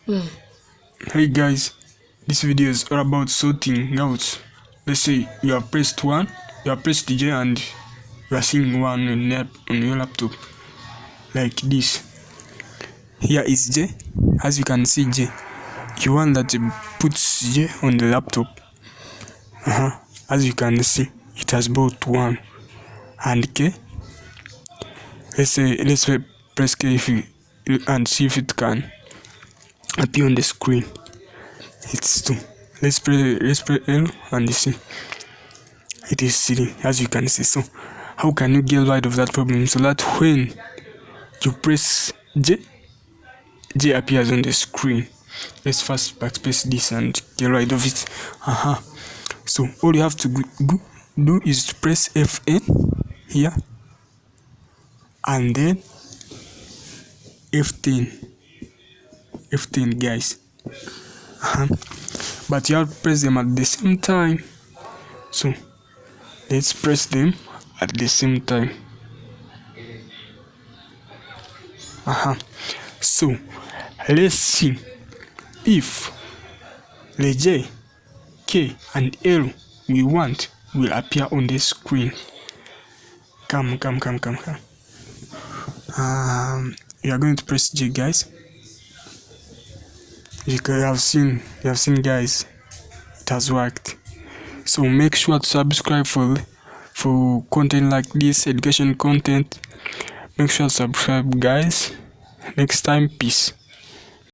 Hey guys, this video is all about sorting out. Let's say you have pressed J and you are seeing one on your laptop like this. Here is J. As you can see, J. You want that puts J on the laptop. As you can see, it has both 1 and K. Let's press K and see if it can appear on the screen. It's 2. Let's press L and see. It is 3, as you can see. So how can you get rid of that problem? So that when you press J appears on the screen. Let's first backspace this and get rid of it. So all you have to do is to press Fn here and then F10 guys. But you have to press them at the same time. So let's press them at the same time. So let's see if the J, K and L we want will appear on the screen. Come. You are going to press J, guys. You have seen guys, it has worked. So make sure to subscribe for content like this, education content. Make sure to subscribe guys. Next time, peace.